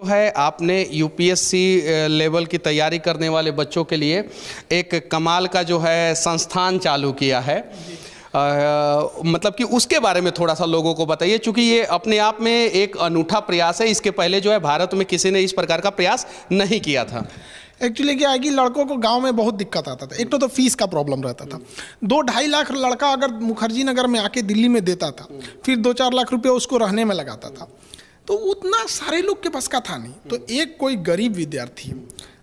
है आपने UPSC level की तैयारी करने वाले बच्चों के लिए एक कमाल का जो है संस्थान चालू किया है। मतलब कि उसके बारे में थोड़ा सा लोगों को बताइए, क्योंकि ये अपने आप में एक अनूठा प्रयास है। इसके पहले जो है भारत में किसी ने इस प्रकार का प्रयास नहीं किया था। एक्चुअली क्या है कि लड़कों को गांव में बहुत दिक्कत आता था। एक तो फीस का प्रॉब्लम रहता था। 2-2.5 लाख लड़का अगर मुखर्जी नगर में आके दिल्ली में देता था, फिर 2-4 लाख रुपये उसको रहने में लगाता था, तो उतना सारे लोग के पास का था नहीं। तो एक कोई गरीब विद्यार्थी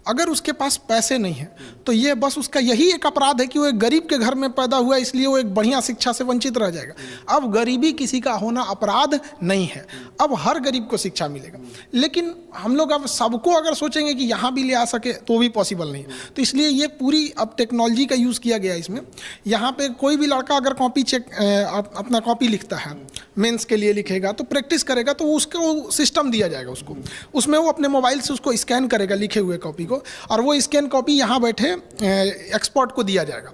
अगर उसके पास पैसे नहीं है तो ये बस उसका यही एक अपराध है कि वो एक गरीब के घर में पैदा हुआ, इसलिए वो एक बढ़िया शिक्षा से वंचित रह जाएगा। अब गरीबी किसी का होना अपराध नहीं है, अब हर गरीब को शिक्षा मिलेगा। लेकिन हम लोग अब सबको अगर सोचेंगे कि यहाँ भी ले आ सके तो भी पॉसिबल नहीं है। तो इसलिए ये पूरी अब टेक्नोलॉजी का यूज़ किया गया इसमें। यहाँ पे कोई भी लड़का अगर कॉपी चेक अपना कॉपी लिखता है, मेंस के लिए लिखेगा तो प्रैक्टिस करेगा, तो उसको सिस्टम दिया जाएगा उसको, उसमें वो अपने मोबाइल से उसको स्कैन करेगा लिखे हुए कॉपी को, और वो स्कैन कॉपी यहाँ बैठे एक्सपर्ट को दिया जाएगा।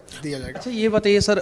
अच्छा ये बताइए सर,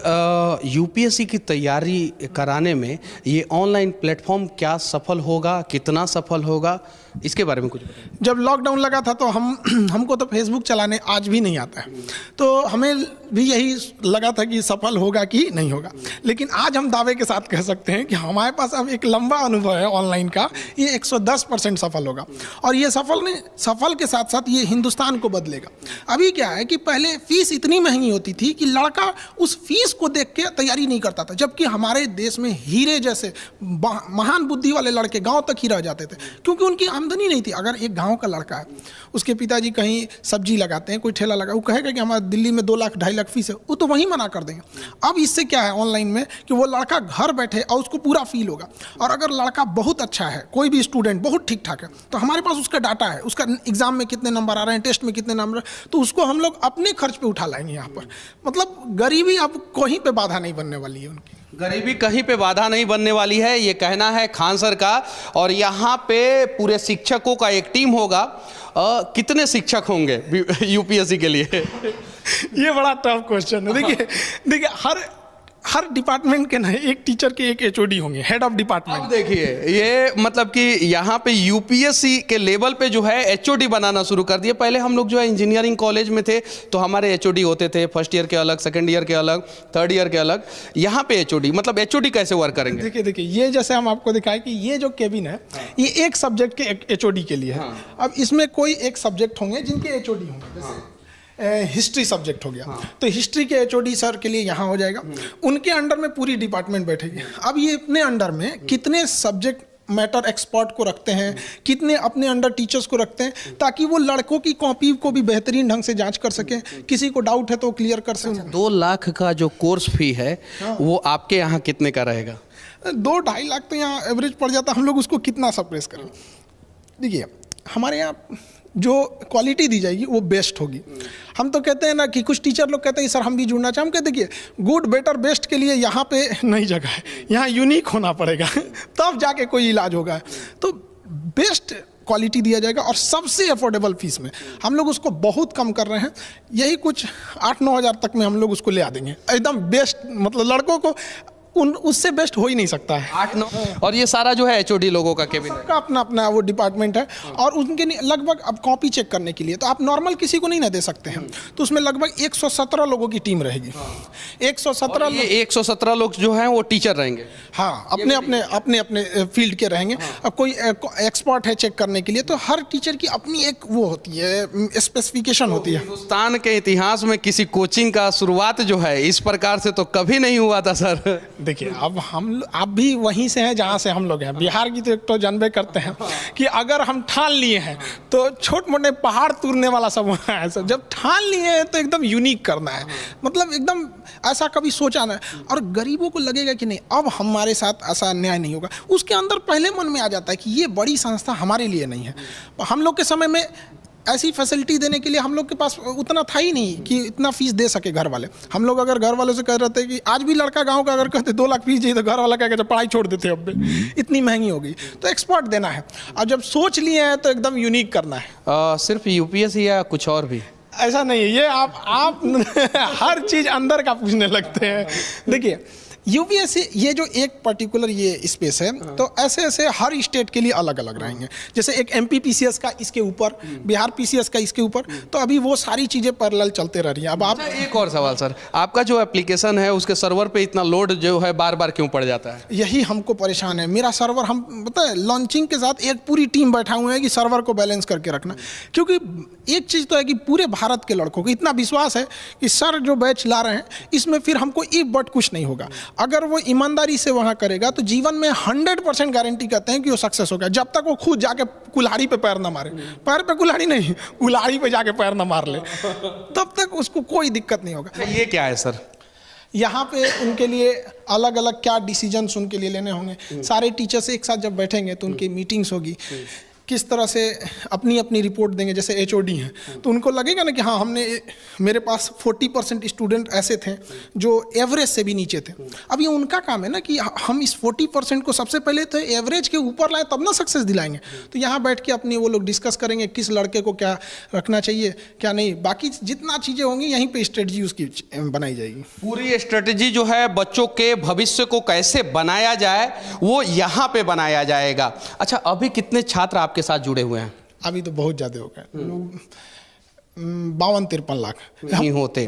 यूपीएससी की तैयारी कराने में ये ऑनलाइन प्लेटफॉर्म क्या सफल होगा, कितना सफल होगा, इसके बारे में कुछ बताइए। जब लॉकडाउन लगा था तो हमको तो फेसबुक चलाने आज भी नहीं आता है, तो हमें भी यही लगा था कि सफल होगा कि नहीं होगा। लेकिन आज हम दावे के साथ कह सकते हैं कि हमारे पास अब एक लंबा अनुभव है ऑनलाइन का, ये 110% सफल होगा। और ये सफल के साथ साथ ये हिंदुस्तान को बदलेगा। अभी क्या है कि पहले फीस इतनी महंगी होती थी कि लड़का उस फीस को देख के तैयारी नहीं करता था, जबकि हमारे देश में हीरे जैसे महान बुद्धि वाले लड़के गाँव तक ही रह जाते थे, क्योंकि उनकी आमदनी नहीं थी। अगर एक गांव का लड़का है, उसके पिताजी कहीं सब्जी लगाते हैं, कोई ठेला लगा, वो कहेगा कि हमारे दिल्ली में 2 लाख 2.5 लाख फीस है, वो तो वहीं मना कर देंगे। अब इससे क्या है ऑनलाइन में कि वो लड़का घर बैठे और उसको पूरा फील होगा। और अगर लड़का बहुत अच्छा है, कोई भी स्टूडेंट बहुत ठीक ठाक है, तो हमारे पास उसका डाटा है, उसका एग्जाम में कितने नंबर आ रहे हैं, टेस्ट में कितने नंबर, तो उसको हम लोग अपने खर्च पे उठा लाएंगे यहाँ पर। मतलब गरीबी अब कहीं पे बाधा नहीं बनने वाली है उनकी। गरीबी कहीं पे बाधा नहीं बनने वाली है, ये कहना है खान सर का। और यहाँ पे पूरे शिक्षकों का एक टीम होगा। कितने शिक्षक होंगे यूपीएससी के लिए? ये बड़ा टफ क्वेश्चन है। देखिए हर डिपार्टमेंट के ना एक टीचर के एक एचओडी होंगे, हेड ऑफ डिपार्टमेंट। अब देखिए ये मतलब कि यहाँ पे यूपीएससी के लेवल पे जो है एचओडी बनाना शुरू कर दिए। पहले हम लोग जो है इंजीनियरिंग कॉलेज में थे तो हमारे एचओडी होते थे, फर्स्ट ईयर के अलग, सेकंड ईयर के अलग, थर्ड ईयर के अलग। यहाँ पे एचओडी मतलब एचओडी कैसे वर्क करेंगे? देखिए ये जैसे हम आपको दिखाए कि ये जो केबिन है ये एक सब्जेक्ट के एचओडी के लिए है। अब इसमें कोई एक सब्जेक्ट होंगे जिनके एचओडी होंगे, जैसे हिस्ट्री सब्जेक्ट हो गया, तो हिस्ट्री के एचओडी सर के लिए यहाँ हो जाएगा। उनके अंडर में पूरी डिपार्टमेंट बैठेगी। अब ये अपने अंडर में कितने सब्जेक्ट मैटर एक्सपर्ट को रखते हैं, कितने अपने अंडर टीचर्स को रखते हैं, ताकि वो लड़कों की कॉपी को भी बेहतरीन ढंग से जांच कर सकें, किसी को डाउट है तो क्लियर कर सकें। 2 लाख का जो कोर्स फी है वो आपके यहाँ कितने का रहेगा? 2-2.5 लाख तो यहाँ एवरेज पड़ जाता, हम लोग उसको कितना सप्रेस करें। देखिए हमारे यहाँ जो क्वालिटी दी जाएगी वो बेस्ट होगी। हम तो कहते हैं ना कि कुछ टीचर लोग कहते हैं सर हम भी जुड़ना चाहें, हम कहते देखिए गुड बेटर बेस्ट के लिए यहाँ पे नहीं जगह है, यहाँ यूनिक होना पड़ेगा तब जाके कोई इलाज होगा। तो बेस्ट क्वालिटी दिया जाएगा और सबसे अफोर्डेबल फीस में। हम लोग उसको बहुत कम कर रहे हैं, यही कुछ 8-9 हज़ार तक में हम लोग उसको ले आ देंगे एकदम बेस्ट। मतलब लड़कों को उससे बेस्ट हो ही नहीं सकता है। 8-9 और ये सारा जो है एचओडी लोगों का केबिन है, सबका अपना अपना वो डिपार्टमेंट है। और उनके लगभग अब कॉपी चेक करने के लिए तो आप नॉर्मल किसी को नहीं ना दे सकते हैं, तो उसमें लगभग 117 लोगों की टीम रहेगी। 117 लोग जो हैं वो टीचर रहेंगे। हाँ, अपने फील्ड के रहेंगे। अब कोई एक्सपर्ट है चेक करने के लिए, तो हर टीचर की अपनी एक वो होती है, स्पेसिफिकेशन होती है। हिंदुस्तान के इतिहास में किसी कोचिंग का शुरुआत जो है इस प्रकार से तो कभी नहीं हुआ था सर। देखिए अब आप भी वहीं से हैं जहाँ से हम लोग हैं, बिहार की तो जानबे करते हैं कि अगर हम ठान लिए हैं तो छोटे मोटे पहाड़ तोड़ने वाला सब है सर। जब ठान लिए हैं तो एकदम यूनिक करना है, मतलब एकदम ऐसा कभी सोचा ना। और गरीबों को लगेगा कि नहीं अब हमारे साथ ऐसा अन्याय नहीं होगा, उसके अंदर पहले मन में आ जाता है कि ये बड़ी संस्था हमारे लिए नहीं है। हम लोग के समय में ऐसी फैसिलिटी देने के लिए हम लोग के पास उतना था ही नहीं कि इतना फीस दे सके घर वाले। हम लोग अगर घर वालों से कह रहे थे कि आज भी लड़का गांव का अगर कहते 2 लाख फीस चाहिए तो घर वाला कह के पढ़ाई छोड़ देते, अब इतनी महंगी हो गई। तो एक्सपर्ट देना है और जब सोच लिए हैं तो एकदम यूनिक करना है। सिर्फ यूपीएससी या कुछ और भी? ऐसा नहीं है, ये आप हर चीज़ अंदर का पूछने लगते हैं। देखिए यूपीएससी ये जो एक पर्टिकुलर ये स्पेस है, तो ऐसे ऐसे हर स्टेट के लिए अलग अलग रहेंगे। जैसे एक एमपी पीसीएस का इसके ऊपर, बिहार पीसीएस का इसके ऊपर, तो अभी वो सारी चीज़ें पैरेलल चलते रह रही हैं। अब आप एक और सवाल सर, आपका जो एप्लीकेशन है उसके सर्वर पे इतना लोड जो है बार बार क्यों पड़ जाता है? यही हमको परेशान है। मेरा सर्वर, हम पता है लॉन्चिंग के साथ एक पूरी टीम बैठा हुए है कि सर्वर को बैलेंस करके रखना, क्योंकि एक चीज़ तो है कि पूरे भारत के लड़कों को इतना विश्वास है कि सर जो बैच ला रहे हैं इसमें फिर हमको इफ बट कुछ नहीं होगा। अगर वो ईमानदारी से वहाँ करेगा तो जीवन में 100% गारंटी कहते हैं कि वो सक्सेस होगा, जब तक वो खुद जाके कुल्हाड़ी पे पैर ना मारे। पैर पे कुल्हाड़ी नहीं, कुल्हाड़ी पे जाके पैर ना मार ले, तब तक उसको कोई दिक्कत नहीं होगा। ये क्या है सर? यहाँ पे उनके लिए अलग अलग क्या डिसीजंस उनके लिए लेने होंगे। सारे टीचर्स एक साथ जब बैठेंगे तो उनकी मीटिंग्स होगी, किस तरह से अपनी अपनी रिपोर्ट देंगे। जैसे एचओडी हैं तो उनको लगेगा ना कि हाँ, हमने, मेरे पास 40% स्टूडेंट ऐसे थे जो एवरेज से भी नीचे थे। अब ये उनका काम है ना कि हम इस 40% को सबसे पहले तो एवरेज के ऊपर लाएं, तब ना सक्सेस दिलाएंगे। तो यहाँ बैठ के अपनी वो लोग डिस्कस करेंगे किस लड़के को क्या रखना चाहिए क्या नहीं, बाकी जितना चीज़ें होंगी यहीं पर स्ट्रेटजी उसकी बनाई जाएगी। पूरी स्ट्रेटजी जो है बच्चों के भविष्य को कैसे बनाया जाए वो यहाँ पे बनाया जाएगा। अच्छा, अभी कितने छात्र आपके साथ जुड़े हुए हैं? अभी तो बहुत ज़्यादा हो गए लोग, 52-53 लाख नहीं होते।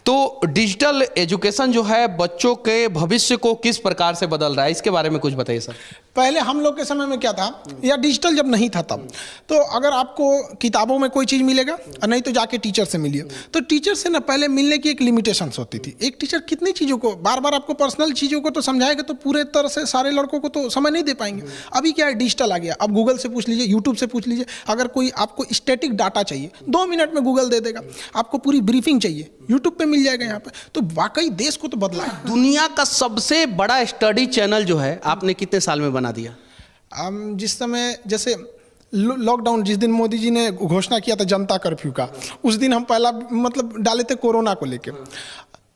तो डिजिटल एजुकेशन जो है बच्चों के भविष्य को किस प्रकार से बदल रहा है, इसके बारे में कुछ बताइए सर। पहले हम लोग के समय में क्या था, या डिजिटल जब नहीं था तब, तो अगर आपको किताबों में कोई चीज़ मिलेगा और नहीं तो जाके टीचर से मिलिए। तो टीचर से ना पहले मिलने की एक लिमिटेशंस होती थी। एक टीचर कितनी चीज़ों को बार बार आपको पर्सनल चीज़ों को तो समझाएगा, तो पूरे तरह से सारे लड़कों को तो समय नहीं दे पाएंगे। अभी क्या है, डिजिटल आ गया। अब गूगल से पूछ लीजिए, यूट्यूब से पूछ लीजिए। अगर कोई आपको स्टैटिक डाटा चाहिए 2 मिनट में गूगल दे देगा। आपको पूरी ब्रीफिंग चाहिए यूट्यूब पे मिल जाएगा यहाँ पे। तो वाकई देश को तो बदला है। दुनिया का सबसे बड़ा स्टडी चैनल जो है आपने कितने साल में बना दिया? जिस समय, जैसे लॉकडाउन, जिस दिन मोदी जी ने घोषणा किया था जनता कर्फ्यू का, उस दिन हम पहला मतलब डाले थे कोरोना को लेके।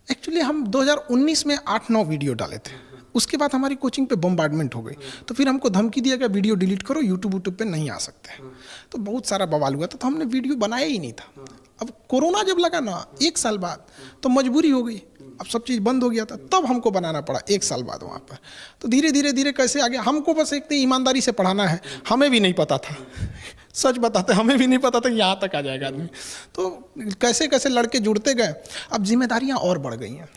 एक्चुअली हम 2019 में 8-9 वीडियो डाले थे। उसके बाद हमारी कोचिंग पे बम्बार्डमेंट हो गई, तो फिर हमको धमकी दिया गया वीडियो डिलीट करो, यूट्यूब पे नहीं आ सकते। तो बहुत सारा बवाल हुआ था, तो हमने वीडियो बनाया ही नहीं था। अब कोरोना जब लगा ना 1 साल बाद, तो मजबूरी हो गई, अब सब चीज़ बंद हो गया था, तब हमको बनाना पड़ा 1 साल बाद वहाँ पर। तो धीरे धीरे धीरे कैसे आ गया। हमको बस एक ईमानदारी से पढ़ाना है, हमें भी नहीं पता था, सच बताते हमें भी नहीं पता था यहाँ तक आ जाएगा आदमी। तो कैसे कैसे लड़के जुड़ते गए, अब जिम्मेदारियाँ और बढ़ गई हैं।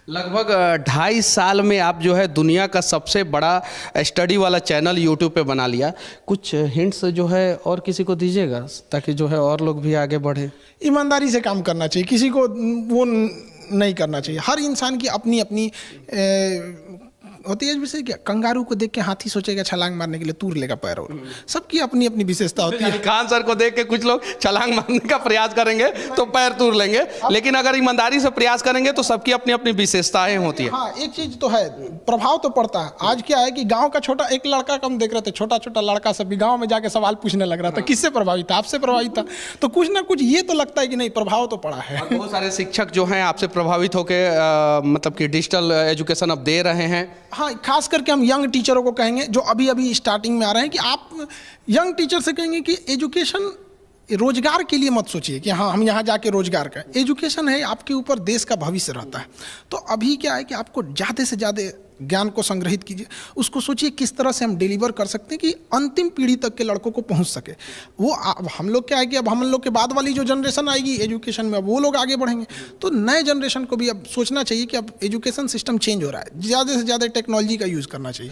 लगभग 2.5 साल में आप जो है दुनिया का सबसे बड़ा स्टडी वाला चैनल यूट्यूब पे बना लिया। कुछ हिंट्स जो है और किसी को दीजिएगा ताकि जो है और लोग भी आगे बढ़े? ईमानदारी से काम करना चाहिए, किसी को वो नहीं करना चाहिए। हर इंसान की अपनी अपनी होती है। जैसे क्या, कंगारू को देख के हाथी सोचेगा छलांग मारने के लिए, तूर लेगा पैर। और सबकी अपनी अपनी विशेषता होती है। खान सर को देख के कुछ लोग छलांग मारने का प्रयास करेंगे तो पैर तूर लेंगे, लेकिन अगर ईमानदारी से प्रयास करेंगे तो सबकी अपनी अपनी विशेषताएं होती है। हाँ, एक चीज तो है, प्रभाव तो पड़ता है। आज क्या है कि गांव का छोटा एक लड़का कम देख रहे थे, छोटा छोटा लड़का सब भी गांव में जाके सवाल पूछने लग रहा था, किससे प्रभावित था, आपसे प्रभावित था। तो कुछ ना कुछ ये तो लगता है कि नहीं, प्रभाव तो पड़ा है। बहुत सारे शिक्षक जो हैं आपसे प्रभावित होकर मतलब कि डिजिटल एजुकेशन अब दे रहे हैं। हाँ, खास करके हम यंग टीचरों को कहेंगे जो अभी अभी स्टार्टिंग में आ रहे हैं, कि आप यंग टीचर से कहेंगे कि एजुकेशन रोजगार के लिए मत सोचिए कि हाँ हम यहाँ जाके रोजगार करें। एजुकेशन है आपके ऊपर देश का भविष्य रहता है। तो अभी क्या है कि आपको ज़्यादा से ज़्यादा ज्ञान को संग्रहित कीजिए, उसको सोचिए किस तरह से हम डिलीवर कर सकते हैं कि अंतिम पीढ़ी तक के लड़कों को पहुंच सके। वो अब हम लोग क्या है कि अब हम लोग के बाद वाली जो जनरेशन आएगी एजुकेशन में, अब वो लोग आगे बढ़ेंगे। तो नए जनरेशन को भी अब सोचना चाहिए कि अब एजुकेशन सिस्टम चेंज हो रहा है, ज़्यादा से ज़्यादा टेक्नोलॉजी का यूज़ करना चाहिए।